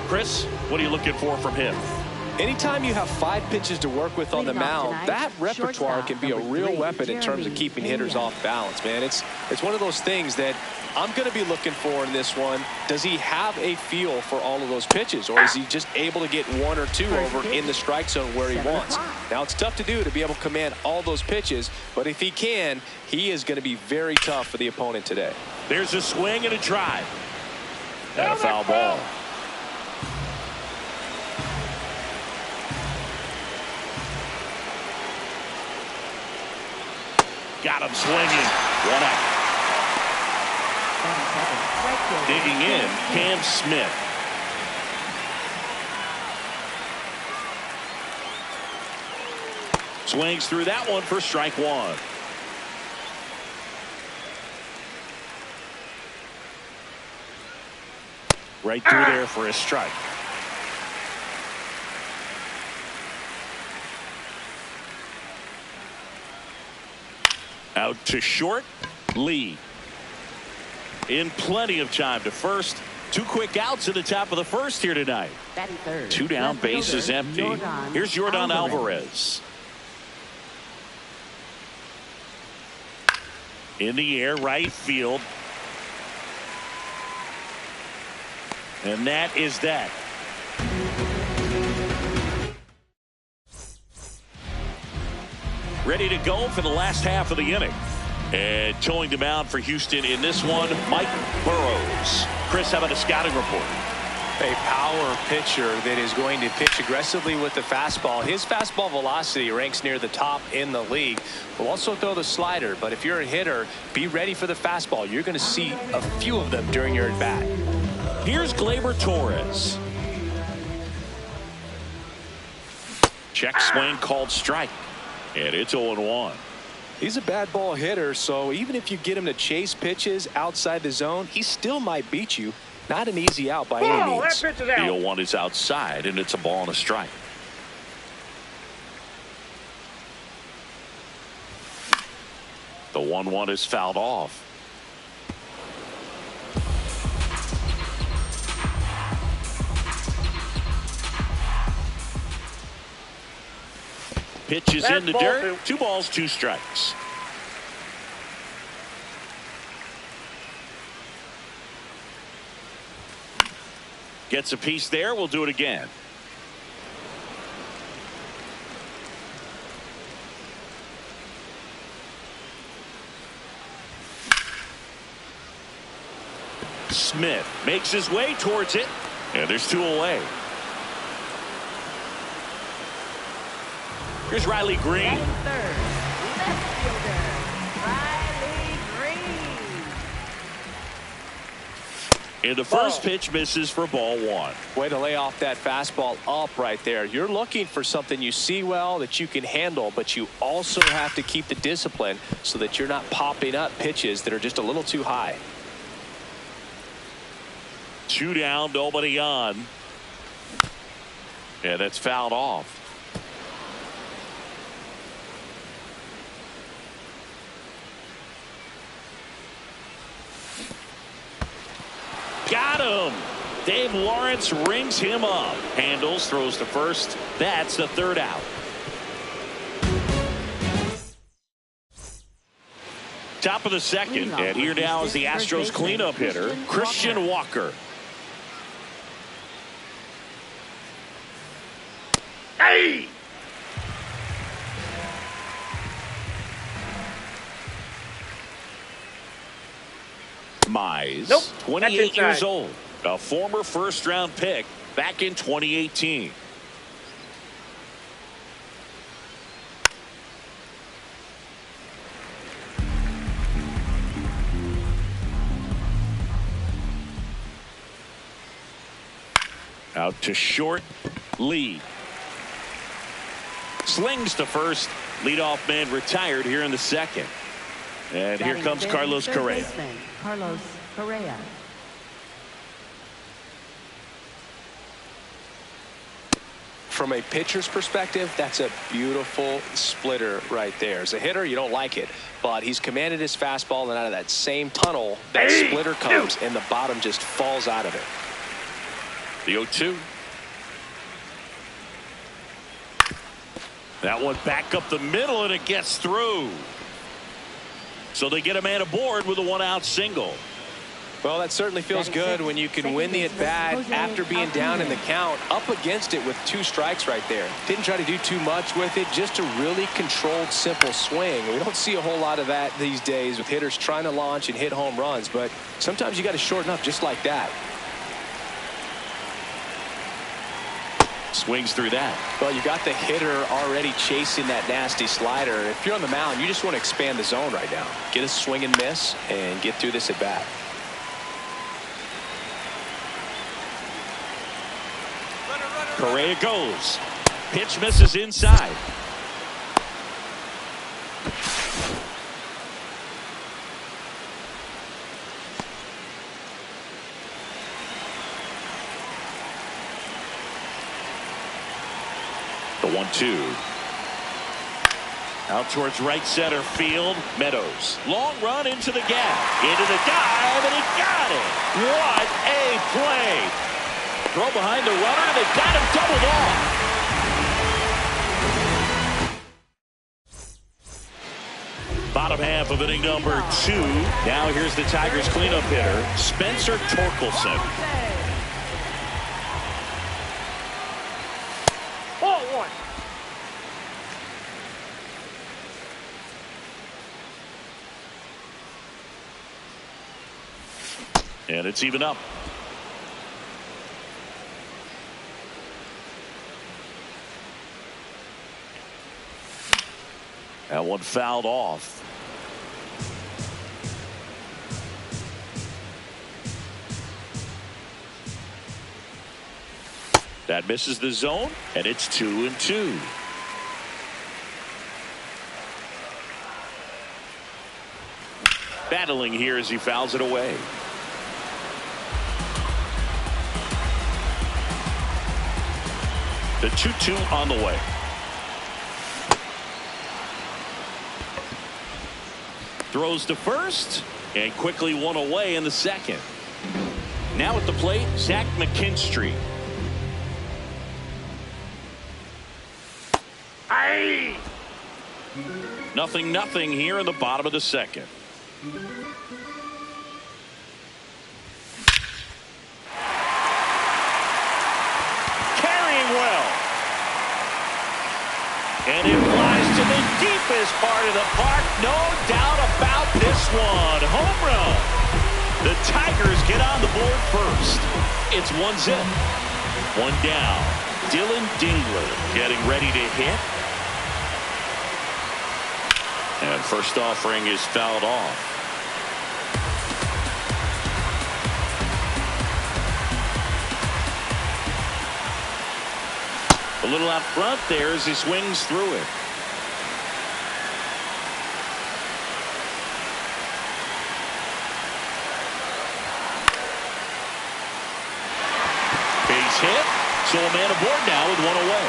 Chris, what are you looking for from him? Anytime you have 5 pitches to work with on the mound, that repertoire can be a real weapon in terms of keeping hitters off balance, man. It's one of those things that I'm going to be looking for in this one. Does he have a feel for all of those pitches, or is he just able to get 1 or 2 over in the strike zone where he wants? Now, it's tough to do to be able to command all those pitches, but if he can, he is going to be very tough for the opponent today. There's a swing and a drive. And a foul ball. Got him swinging. 1 out. Digging in, Cam Smith. Swings through that one for strike 1. Right through there for a strike. Out to short, Lee. In plenty of time to first. 2 quick outs at the top of the first here tonight. 2 down, bases empty. Here's Jordan Alvarez. In the air, right field. And that is that. Ready to go for the last half of the inning. And towing the mound for Houston in this one, Mike Burrows. Chris, how about a scouting report? A power pitcher that is going to pitch aggressively with the fastball. His fastball velocity ranks near the top in the league. Will also throw the slider, but if you're a hitter, be ready for the fastball. You're going to see a few of them during your at-bat. Here's Gleyber Torres. Check swing called strike. And it's 0-1. He's a bad ball hitter, so even if you get him to chase pitches outside the zone, he still might beat you. Not an easy out by any means. The 0-1 is outside, and it's a ball and a strike. The 1-1 is fouled off. Pitch is in the dirt. 2 balls, 2 strikes. Gets a piece there. We'll do it again. Smith makes his way towards it. And there's 2 away. Here's Riley Green. Third, left fielder, Riley Green. And the first pitch misses for ball 1. Way to lay off that fastball up right there. You're looking for something you see well that you can handle, but you also have to keep the discipline so that you're not popping up pitches that are just a little too high. 2 down, nobody on. And that's fouled off. Got him. Dave Lawrence rings him up. Handles, throws to first. That's the 3rd out. Top of the 2nd. And here now is the Astros cleanup hitter, Christian Walker. Hey! Mize, Nope, 28 years old, a former first-round pick back in 2018. Out to short, Lee. Slings to first. Leadoff man retired here in the 2nd. And here comes Carlos Correa. Carlos Correa. From a pitcher's perspective, that's a beautiful splitter right there. As a hitter, you don't like it, but he's commanded his fastball, and out of that same tunnel, that splitter comes, and the bottom just falls out of it. The 0-2. That one back up the middle, and it gets through. So they get a man aboard with a one-out single. Well, that certainly feels good when you can win the at-bat after being down in the count, up against it with 2 strikes right there. Didn't try to do too much with it, just a really controlled, simple swing. We don't see a whole lot of that these days with hitters trying to launch and hit home runs, but sometimes you got to shorten up just like that. Swings through that. Well, you got the hitter already chasing that nasty slider. If you're on the mound, you just want to expand the zone right now. Get a swing and miss and get through this at-bat. Correa goes. Pitch misses inside. The 1-2. Out towards right center field. Meadows. Long run into the gap. Into the dive, and he got it. What a play. Throw behind the runner. They got him doubled off. Bottom half of inning number 2. Now here's the Tigers cleanup hitter, Spencer Torkelson. And it's even up. That one fouled off. That misses the zone, and it's 2-2. Battling here as he fouls it away. The 2-2 on the way. Throws to first, and quickly one away in the second. Now at the plate, Zach McKinstry. Aye. 0-0 here in the bottom of the second. Carrying well. And it flies to the deepest part of the park. No doubt about this one. Home run. The Tigers get on the board first. It's 1-0. One down. Dylan Dingler getting ready to hit. And first offering is fouled off. A little out front there as he swings through it. Base hit. So a man aboard now with one away.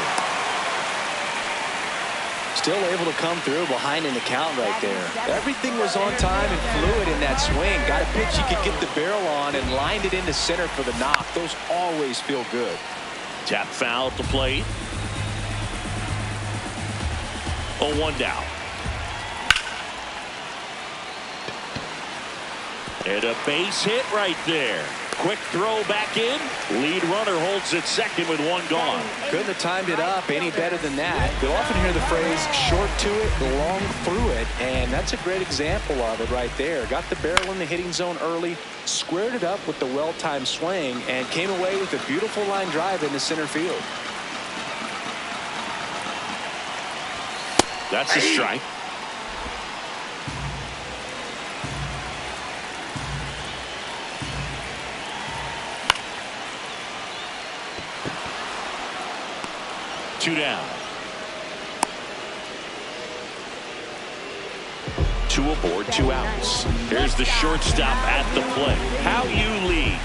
Still able to come through behind in the count right there. Everything was on time and fluid in that swing. Got a pitch he could get the barrel on and lined it into center for the knock. Those always feel good. Tap foul at the plate. 0-1 down. And a base hit right there. Quick throw back in. Lead runner holds at second with one gone. Couldn't have timed it up any better than that. You'll often hear the phrase short to it, long through it, and that's a great example of it right there. Got the barrel in the hitting zone early, squared it up with the well-timed swing, and came away with a beautiful line drive into center field. That's a strike. Two down. Two aboard, 2 outs. Here's the shortstop at the plate. HOU lead.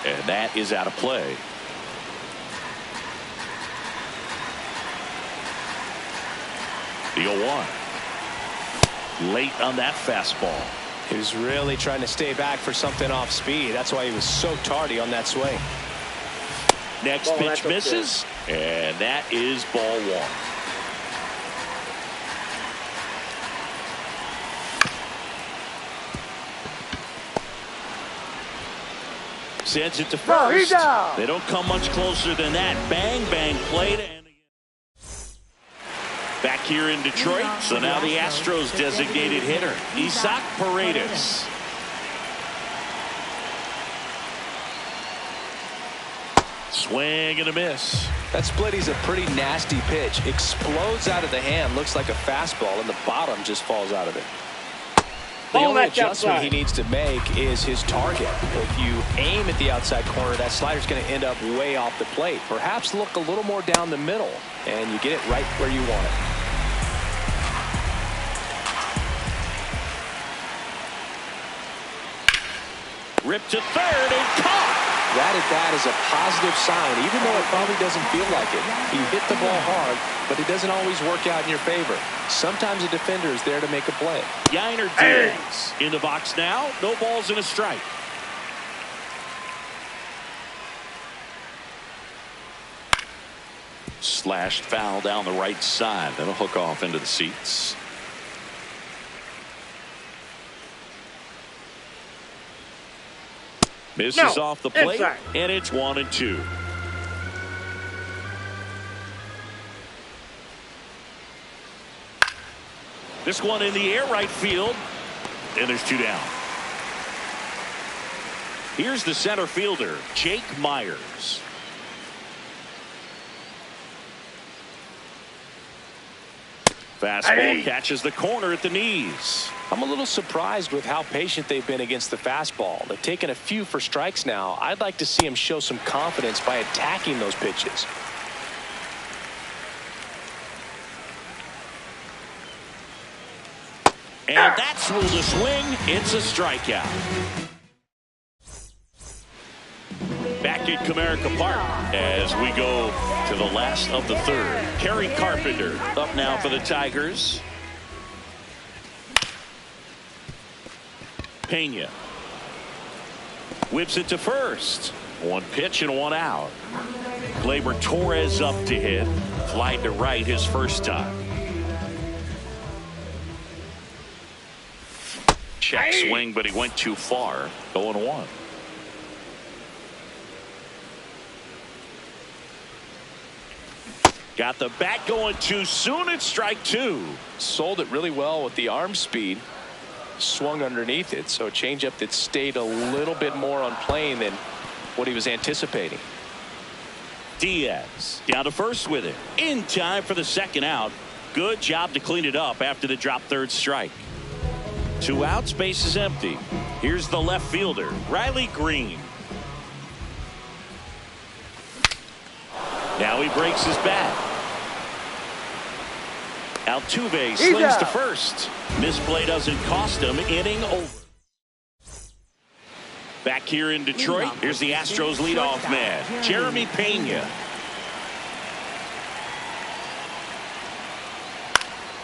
And that is out of play. The 0-1. Late on that fastball. He was really trying to stay back for something off speed. That's why he was so tardy on that swing. Next pitch misses, and that is ball one. Sends it to first. They don't come much closer than that. Bang, bang, played. And back here in Detroit, so now the Astros designated hitter, Isaac Paredes. Swing and a miss. That split is a pretty nasty pitch. Explodes out of the hand, looks like a fastball, and the bottom just falls out of it. The only adjustment he needs to make is his target. If you aim at the outside corner, that slider's going to end up way off the plate. Perhaps look a little more down the middle, and you get it right where you want it. Ripped to third and caught. That at bat is a positive sign, even though it probably doesn't feel like it. He hit the ball hard, but it doesn't always work out in your favor. Sometimes a defender is there to make a play. Yainer Diaz in the box now. No balls and a strike. Slashed foul down the right side. That'll hook off into the seats. Misses off the plate, and it's 1-2. This one in the air right field, and there's 2 down. Here's the center fielder, Jake Myers. Fastball catches the corner at the knees. I'm a little surprised with how patient they've been against the fastball. They've taken a few for strikes now. I'd like to see him show some confidence by attacking those pitches. And that's ruled a swing. It's a strikeout. Back at Comerica Park as we go to the last of the third. Kerry Carpenter up now for the Tigers. Pena whips it to first. 1 pitch and 1 out. Gleyber Torres up to hit. Fly to right his first time. Check swing, but he went too far. 0-1. Got the bat going too soon. It's strike 2. Sold it really well with the arm speed. Swung underneath it, so a changeup that stayed a little bit more on plane than what he was anticipating. Diaz down to first with it. In time for the second out. Good job to clean it up after the drop third strike. 2 outs, base is empty. Here's the left fielder, Riley Green. Now he breaks his bat. Altuve slings to first. Misplay doesn't cost him. Inning over. Back here in Detroit, here's the Astros leadoff man, Jeremy Pena.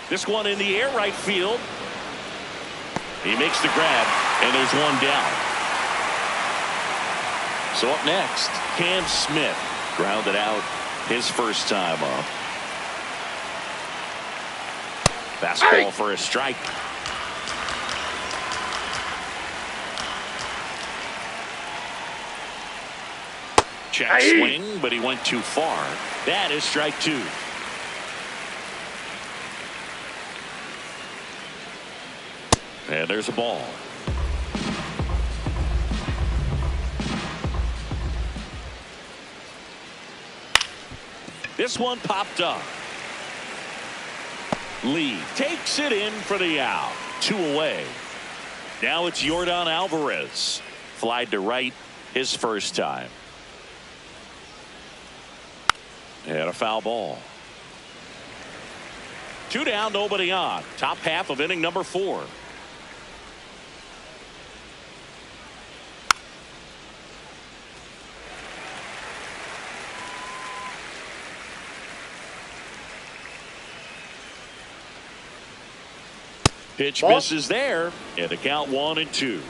This one in the air right field. He makes the grab, and there's 1 down. So up next, Cam Smith grounded out his first time up. Fastball for a strike. Check swing, but he went too far. That is strike 2. And there's a ball. This one popped up. Lee takes it in for the out. 2 away. Now it's Yordan Alvarez. Flied to right his first time. And a foul ball. 2 down, nobody on. Top half of inning number 4. Pitch misses there, and the count 1-2.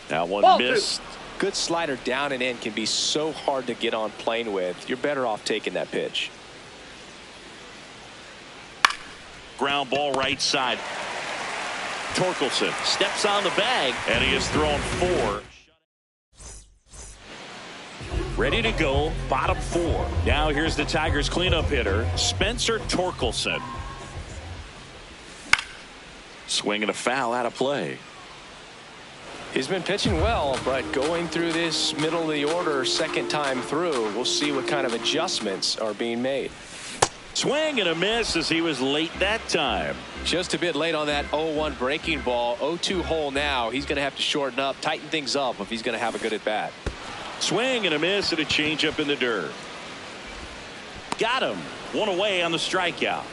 Now one missed. Good slider down and in can be so hard to get on plane with. You're better off taking that pitch. Ground ball right side. Torkelson steps on the bag, and he has thrown 4. Ready to go, bottom 4. Now here's the Tigers cleanup hitter, Spencer Torkelson. Swinging a foul out of play. He's been pitching well, but going through this middle of the order second time through, we'll see what kind of adjustments are being made. Swing and a miss as he was late that time. Just a bit late on that 0-1 breaking ball. 0-2 hole now. He's going to have to shorten up, tighten things up if he's going to have a good at bat. Swing and a miss and a changeup in the dirt. Got him. 1 away on the strikeout.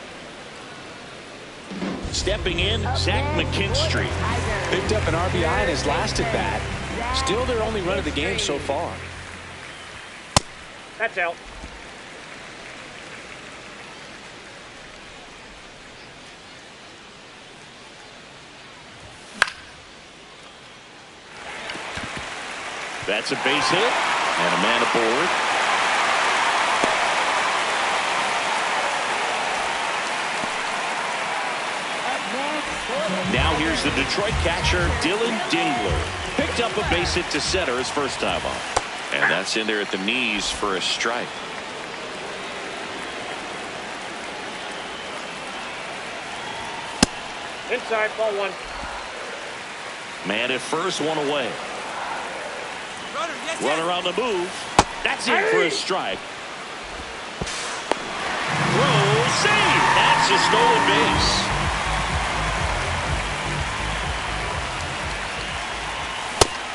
Stepping in, Zach McKinstry. Picked up an RBI in his last at bat. Still their only run of the game so far. That's out. That's a base hit and a man aboard. Now here's the Detroit catcher, Dylan Dingler. Picked up a base hit to center his first time up. And that's in there at the knees for a strike. Inside, ball 1. Man at first, 1 away. Runner on the move. That's in for a strike. Throw, save. That's a stolen base.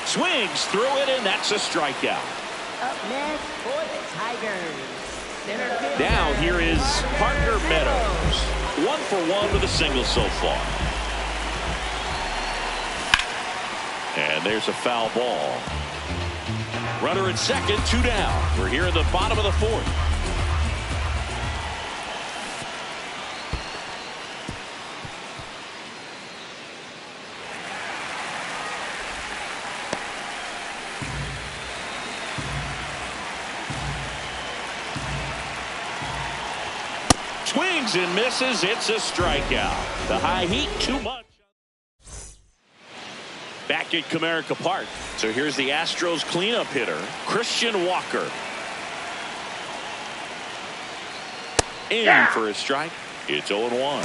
Swings through it, and that's a strikeout. Up next for the Tigers. Now here is Parker Meadows. 1 for 1 with a single so far. And there's a foul ball. Runner at second, 2 down. We're here in the bottom of the 4th. Swings and misses. It's a strikeout. The high heat, too much. Back at Comerica Park. So here's the Astros cleanup hitter, Christian Walker. In for a strike. It's 0-1.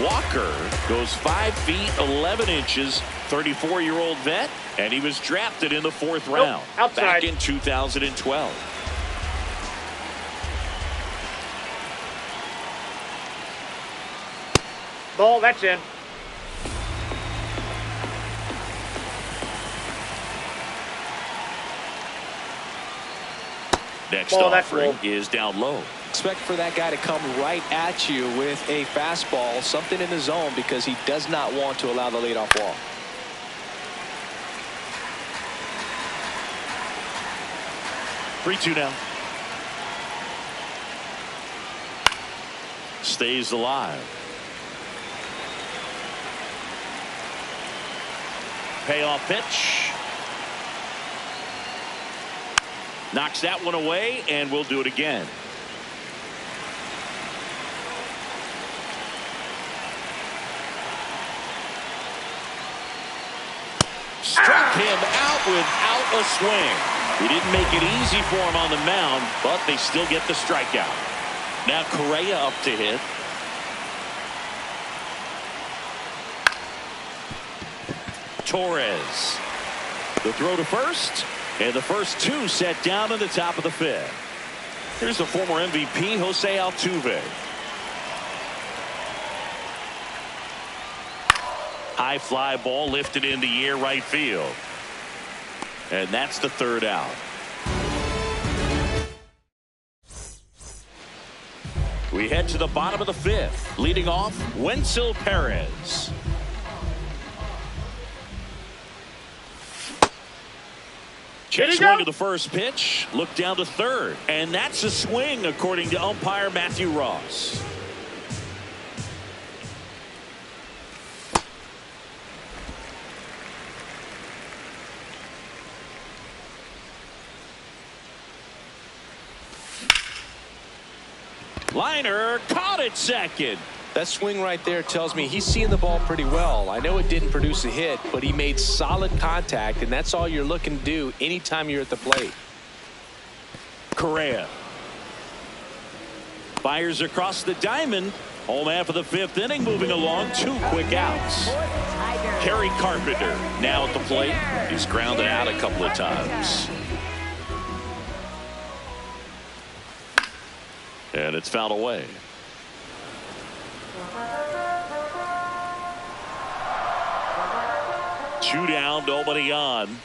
Walker goes 5 feet 11 inches, 34-year-old vet, and he was drafted in the 4th round back in 2012. Ball, that's in. Next offering is down low. Expect for that guy to come right at you with a fastball, something in the zone, because he does not want to allow the leadoff walk. Three-two now. Stays alive. Payoff pitch. Knocks that one away, and we'll do it again. Struck him out without a swing. He didn't make it easy for him on the mound, but they still get the strikeout. Now Correa up to hit. Torres. The throw to first, and the first 2 set down in the top of the 5th. Here's the former MVP, Jose Altuve. High fly ball lifted in the air right field. And that's the 3rd out. We head to the bottom of the 5th. Leading off, Wenzel Perez. Check swing of the first pitch. Look down to third. And that's a swing, according to umpire Matthew Ross. Liner caught it second. That swing right there tells me he's seeing the ball pretty well. I know it didn't produce a hit, but he made solid contact, and that's all you're looking to do anytime you're at the plate. Correa fires across the diamond. Home half of the fifth inning, moving along. 2 quick outs. Kerry Carpenter now at the plate. He's grounded out a couple of times. And it's fouled away. Two down, nobody on.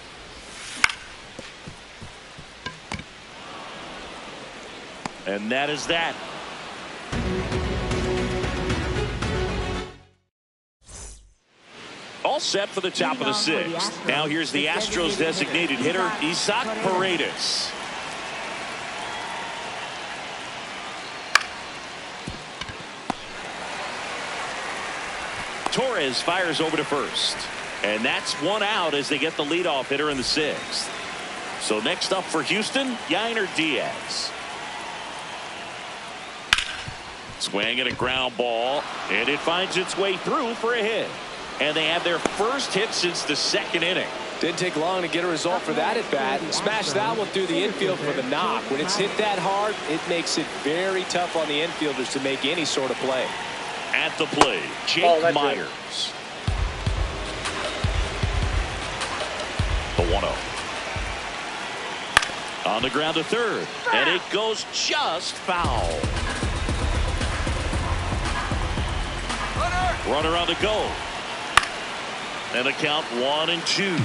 And that is that. All set for the top of the sixth. Now here's the Astros designated hitter, Isaac Paredes. Torres fires over to first. And that's 1 out as they get the leadoff hitter in the sixth. So next up for Houston, Yainer Diaz. Swing and a ground ball. And it finds its way through for a hit. And they have their first hit since the second inning. Didn't take long to get a result for that at bat. Smashed that one through the infield for the knock. When it's hit that hard, it makes it very tough on the infielders to make any sort of play. At the plate, Jake Myers. The 1-0. On the ground to third. And it goes just foul. Runner on the go. And the count 1-2.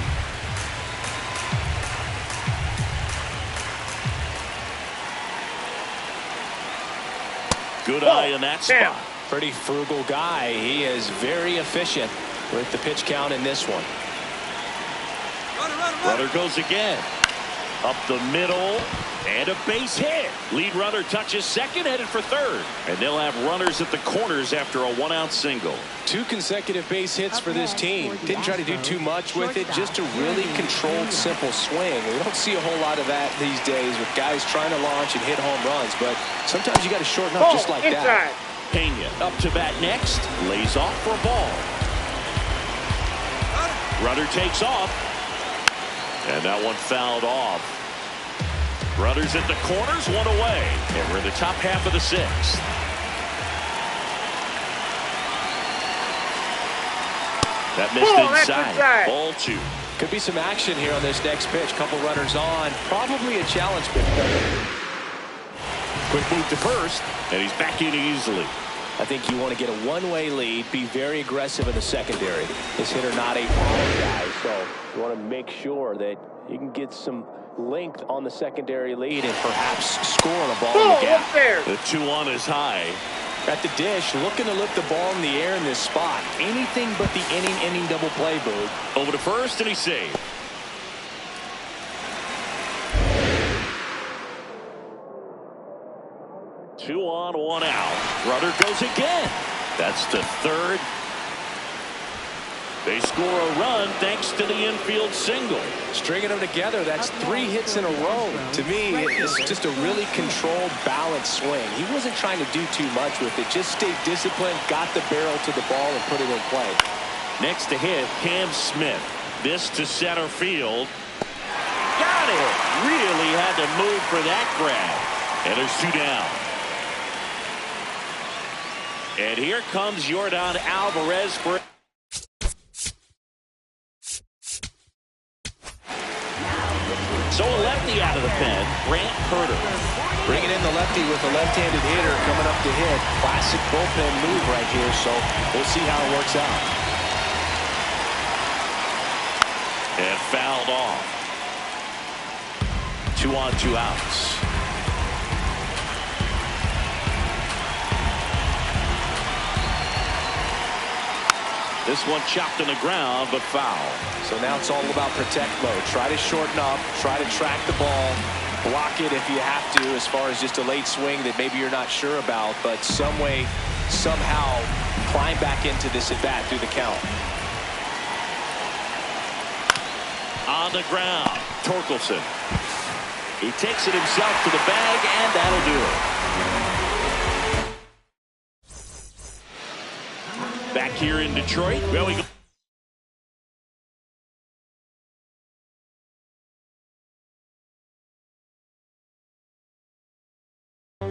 Good eye in that spot. Pretty frugal guy. He is very efficient with the pitch count in this one. Runner goes again. Up the middle. And a base hit. Lead runner touches second, headed for third. And they'll have runners at the corners after a 1-out single. 2 consecutive base hits for this team. Didn't try to do too much with it. Just a really controlled, simple swing. We don't see a whole lot of that these days with guys trying to launch and hit home runs. But sometimes you got to shorten up just like that. Pena up to bat next. Lays off for a ball. Runner takes off. And that one fouled off. Runners at the corners, 1 away. And we're in the top half of the sixth. That missed inside. Ball 2. Could be some action here on this next pitch. Couple runners on. Probably a challenge pitch. Quick move to first. And he's back in easily. I think you want to get a one-way lead. Be very aggressive in the secondary. This hitter not a power guy. So you want to make sure that you can get some length on the secondary lead and perhaps score on a ball in the gap. The 2-1 is high. At the dish, looking to lift the ball in the air in this spot. Anything but the inning double play, Boog. Over to first, and he's saved. Two on, 1 out. Runner goes again. That's the third. They score a run thanks to the infield single. Stringing them together, that's 3 hits in a row. To me, it's just a really controlled, balanced swing. He wasn't trying to do too much with it. Just stayed disciplined, got the barrel to the ball, and put it in play. Next to hit, Cam Smith. This to center field. Got it. Really had to move for that grab. And there's 2 down. And here comes Yordan Alvarez for... So a lefty out of the pen, Grant Herter. Bringing in the lefty with a left-handed hitter coming up to hit. Classic bullpen move right here, so we'll see how it works out. And fouled off. 2 on, 2 outs. This one chopped on the ground, but foul. So now it's all about protect mode. Try to shorten up, try to track the ball, block it if you have to, as far as just a late swing that maybe you're not sure about, but some way, somehow climb back into this at bat through the count. On the ground, Torkelson. He takes it himself to the bag, and that'll do it. Back here in Detroit, well, we go.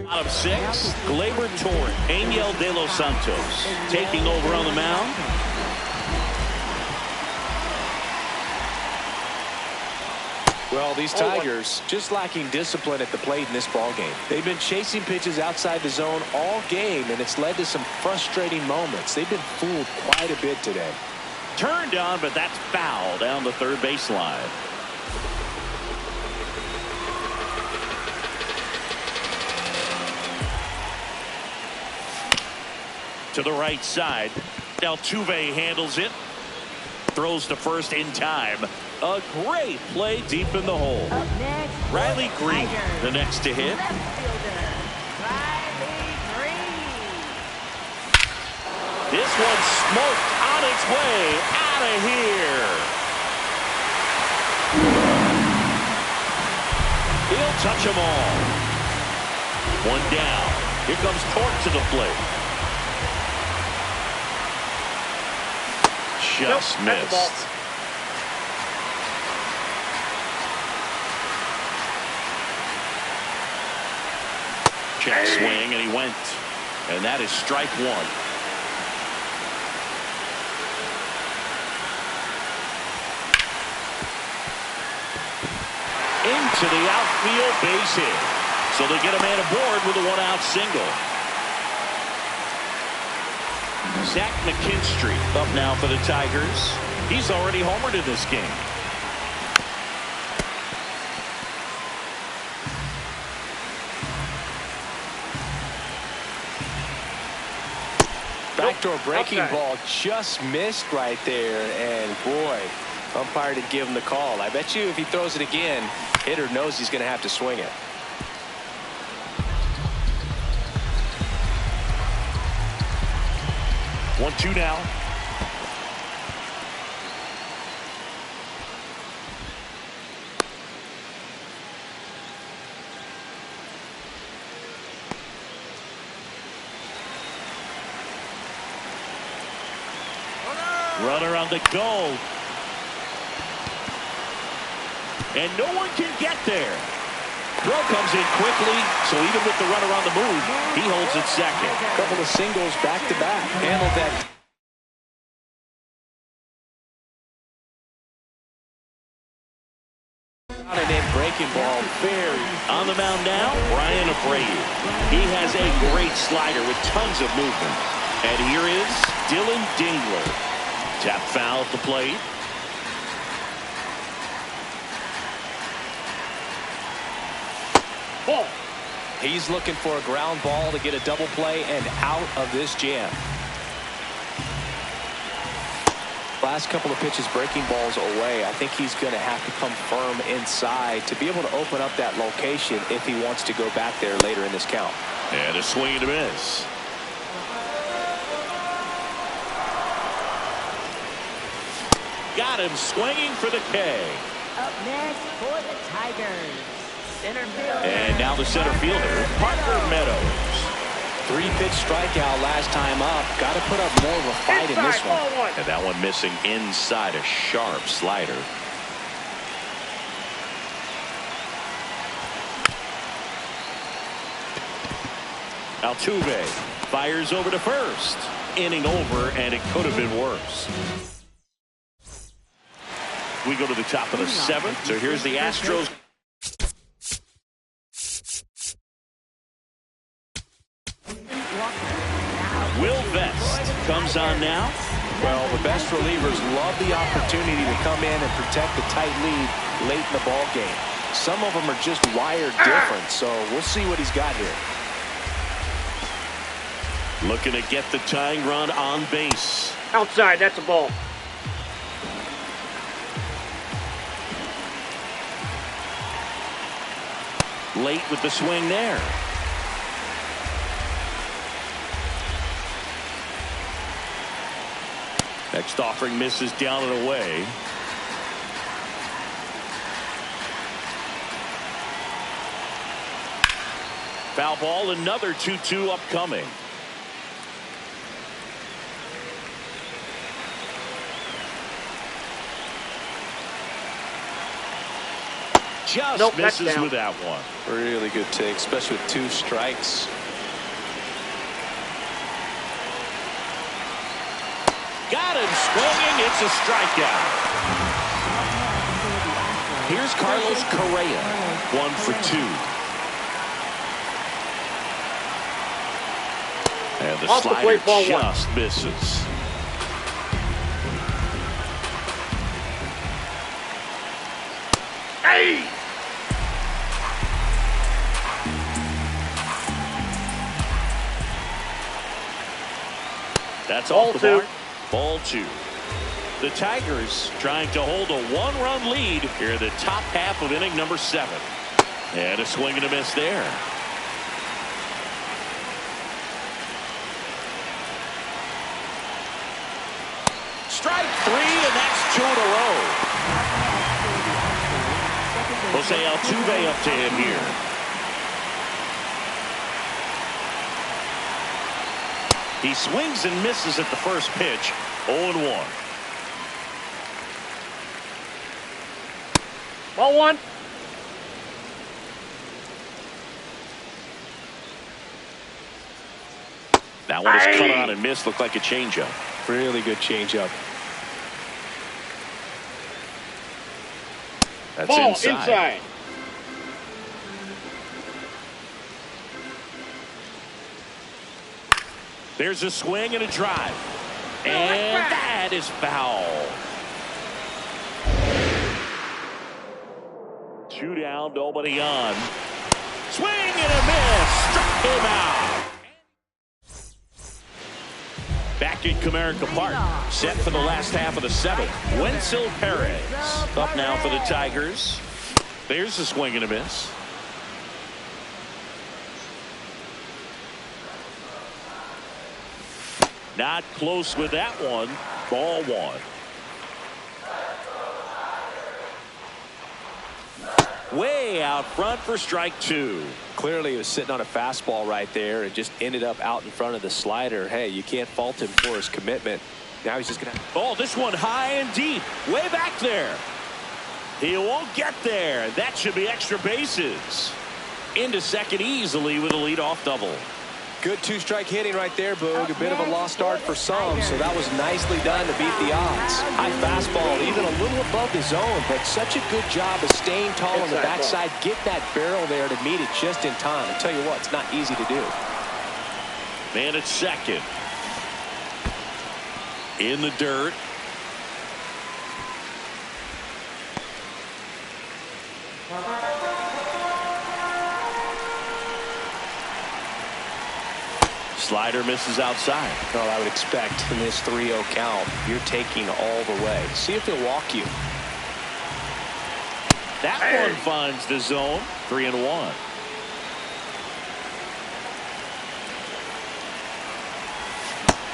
Out of 6, Gleyber Torres, Angel De Los Santos taking over on the mound. Well, these Tigers just lacking discipline at the plate in this ball game. They've been chasing pitches outside the zone all game, and it's led to some frustrating moments. They've been fooled quite a bit today. Turned on, but that's foul down the third baseline. To the right side. Altuve handles it. Throws to first in time. A great play deep in the hole. Up next, Riley Green, Tigers. the next to hit. Left fielder, Riley Green. This one smoked on its way out of here. He'll touch them all. One down. Here comes Torque to the plate. Just missed. Check swing, and he went. And that is strike one. Into the outfield, base hit. So they get a man aboard with a one-out single. Zach McKinstry up now for the Tigers. He's already homered in this game. Backdoor breaking ball just missed right there, and boy, umpire didn't give him the call. I bet you if he throws it again, hitter knows he's going to have to swing it. One, two now. Runner on the go. And no one can get there. Throw comes in quickly, so even with the runner on the move, he holds it second. A couple of singles back to back. Handled that. And then breaking ball very. On the mound now, Brian Abreu. He has a great slider with tons of movement. And here is Dylan Dingler. Tap foul at the plate. Ball. He's looking for a ground ball to get a double play and out of this jam. Last couple of pitches breaking balls away. I think he's going to have to come firm inside to be able to open up that location if he wants to go back there later in this count. And a swing and a miss. Got him swinging for the K. Up next for the Tigers, center fielder. And now the center fielder, Parker Meadows. 3-pitch strikeout last time up. Got to put up more of a fight in this one. And that one missing inside a sharp slider. Altuve fires over to first. Inning over, and it could have been worse. We go to the top of the 7th. So here's the Astros. Will Vest comes on now. Well, the best relievers love the opportunity to come in and protect the tight lead late in the ball game. Some of them are just wired different, so we'll see what he's got here. Looking to get the tying run on base. Outside, that's a ball. Late with the swing there. Next offering misses down and away. Foul ball, another 2-2 upcoming. Just misses with that one. Really good take, especially with 2 strikes. Got him swinging. It's a strikeout. Here's Carlos Correa, 1 for 2. And the slider just misses. Hey! That's all the mark. Ball 2. The Tigers trying to hold a 1-run lead here in the top half of inning number 7. And a swing and a miss there. Strike 3, and that's 2 in a row. Jose Altuve up to him here. He swings and misses at the first pitch. 0-1. Ball 1. That one is cut on and missed. Looked like a changeup. Really good changeup. That's ball inside. There's a swing and a drive. And that is foul. 2 down, nobody on. Swing and a miss. Struck him out. Back in Comerica Park. Set for the last half of the 7th. Wenzel Perez up now for the Tigers. There's a swing and a miss. Not close with that one. Ball 1. Way out front for strike 2. Clearly he was sitting on a fastball right there and just ended up out in front of the slider. Hey, you can't fault him for his commitment. Now he's just going to... Oh, this one high and deep. Way back there. He won't get there. That should be extra bases. Into second easily with a leadoff double. Good 2-strike hitting right there, Boog. A bit of a lost start for some, so that was nicely done to beat the odds. High fastball, even a little above the zone, but such a good job of staying tall on the backside, get that barrel there to meet it just in time. I tell you what, it's not easy to do. Man at second. In the dirt. Slider misses outside. Well, I would expect in this 3-0 count, you're taking all the way. See if they'll walk you. That one finds the zone. 3-1.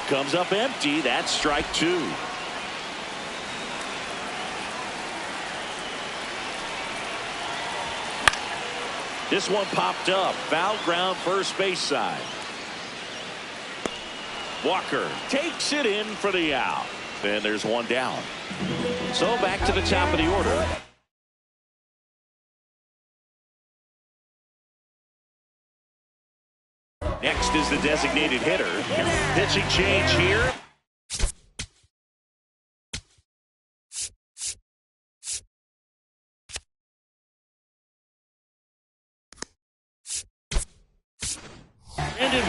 Comes up empty. That's strike 2. This one popped up. Foul ground first base side. Walker takes it in for the out. And there's one down. So back to the top of the order. Next is the designated hitter. Pitching change here.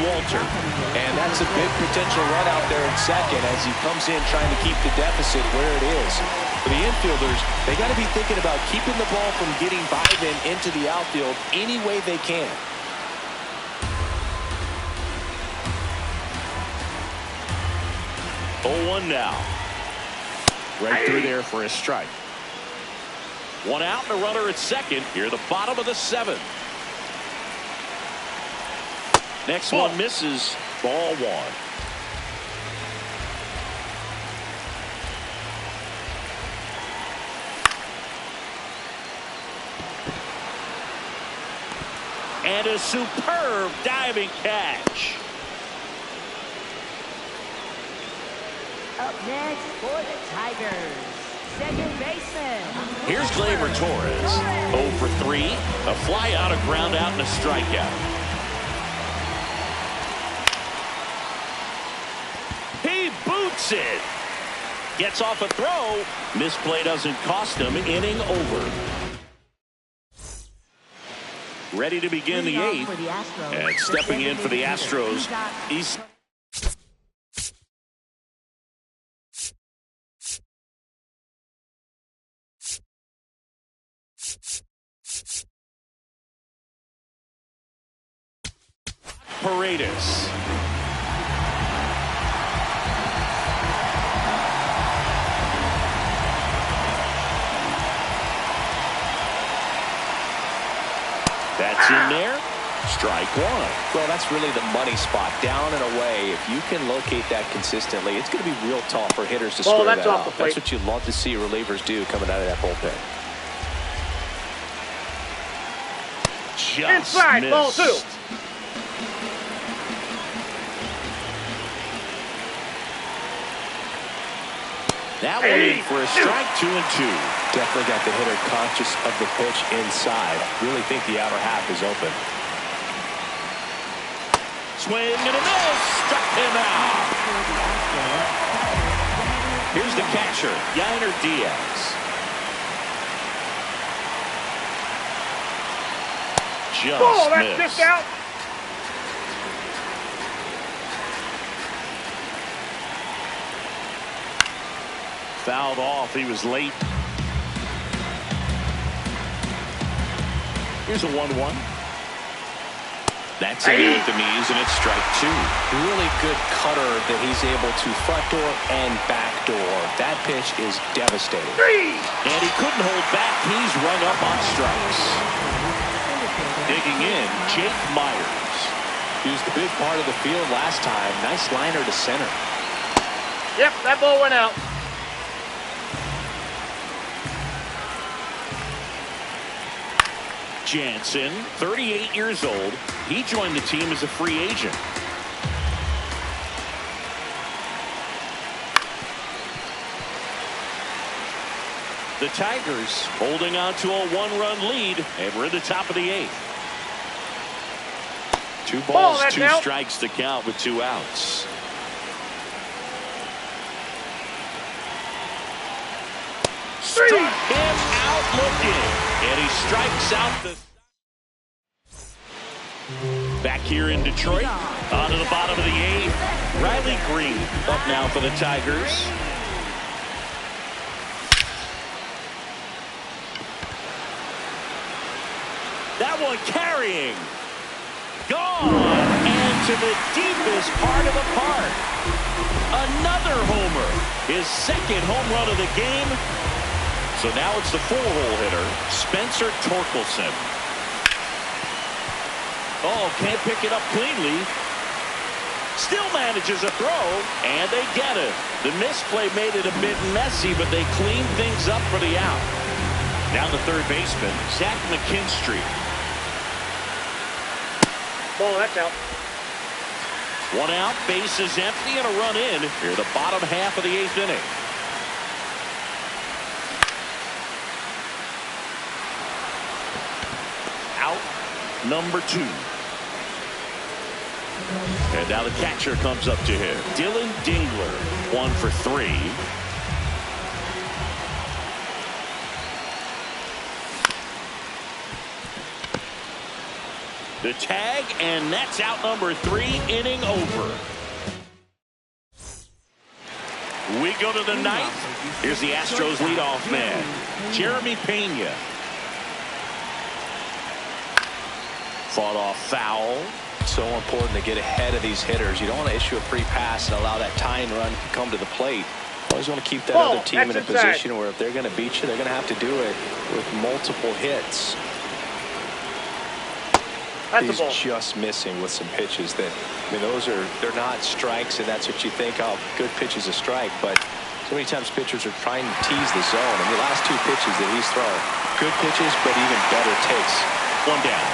Walter. And that's a big potential run out there in second as he comes in trying to keep the deficit where it is. For the infielders, they got to be thinking about keeping the ball from getting by them into the outfield any way they can. 0-1 now. Right through there for a strike. 1 out and a runner at second. Here, the bottom of the 7th. Next one misses. Ball 1. And a superb diving catch. Up next for the Tigers, second baseman. Here's Gleyber Torres. 0 for 3. A fly out, a ground out, and a strikeout. He boots it. Gets off a throw. Misplay doesn't cost him. Inning over. Ready to begin the 8th. And stepping in for the Astros, he's Paredes. That's in there. Strike 1. Well, that's really the money spot. Down and away. If you can locate that consistently, it's going to be real tough for hitters to square that off. That's what you love to see relievers do coming out of that bullpen. Just inside, missed. ball 2. That one in for a strike. 2-2. Definitely got the hitter conscious of the pitch inside. Really think the outer half is open. Swing and a miss. Struck him out. Here's the catcher, Yainer Diaz. Just that's missed. just out. Fouled off. He was late. Here's a 1-1. That's in with the knees, and it's strike 2. Really good cutter that he's able to front door and back door. That pitch is devastating. 3. And he couldn't hold back. He's rung up on strikes. Digging in, Jake Myers. He was the big part of the field last time. Nice liner to center. Yep, that ball went out. Jansen, 38 years old. He joined the team as a free agent. The Tigers holding on to a 1-run lead, and we're at the top of the 8th. 2 balls, 2 strikes to count with 2 outs. Struck him out looking, and he strikes out the. Back here in Detroit, on to the bottom of the 8th. Riley Green up now for the Tigers. That one carrying. Gone. And to the deepest part of the park. Another homer. His 2nd home run of the game. So now it's the 4-hole hitter, Spencer Torkelson. Oh, can't pick it up cleanly. Still manages a throw, and they get it. The misplay made it a bit messy, but they cleaned things up for the out. Now the third baseman, Zach McKinstry. Ball, that's out. 1 out, base is empty, and a run in. Here, the bottom half of the 8th inning. Out number 2. And now the catcher comes up to him. Dylan Dingler, 1 for 3. The tag, and that's out number 3, inning over. We go to the 9th. Here's the Astros leadoff man, Jeremy Pena. Fought off foul. So important to get ahead of these hitters. You don't want to issue a free pass and allow that tying run to come to the plate. You always want to keep that other team in a position where if they're going to beat you, they're going to have to do it with multiple hits. He's just missing with some pitches that, I mean, they're not strikes, and that's what you think, oh, good pitch is a strike, but so many times pitchers are trying to tease the zone. And the last two pitches that he's throwing, good pitches, but even better takes. One down.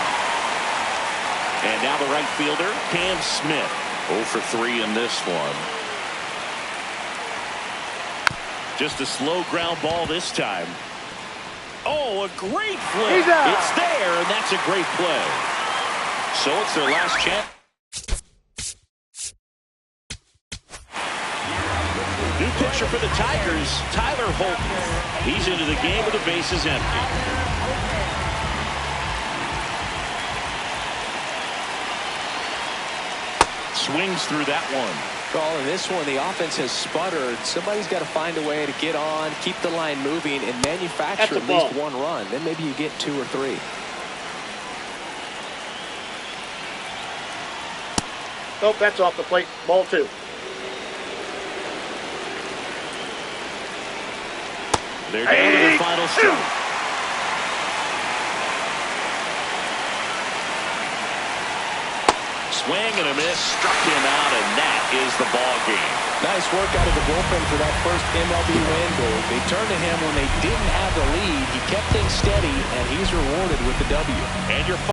And now the right fielder, Cam Smith. 0 for 3 in this one. Just a slow ground ball this time. Oh, a great flip. It's there, and that's a great play. So it's their last chance. New pitcher for the Tigers, Tyler Holton. He's into the game with the bases empty. Swings through that one. Well, in this one, the offense has sputtered. Somebody's got to find a way to get on, keep the line moving, and manufacture at least one run. Then maybe you get 2 or 3. Nope, that's off the plate. Ball 2. They're down to the final stroke. Swing and a miss, struck him out, and that is the ball game. Nice work out of the bullpen for that first MLB win. They turned to him when they didn't have the lead. He kept things steady, and he's rewarded with the W. And your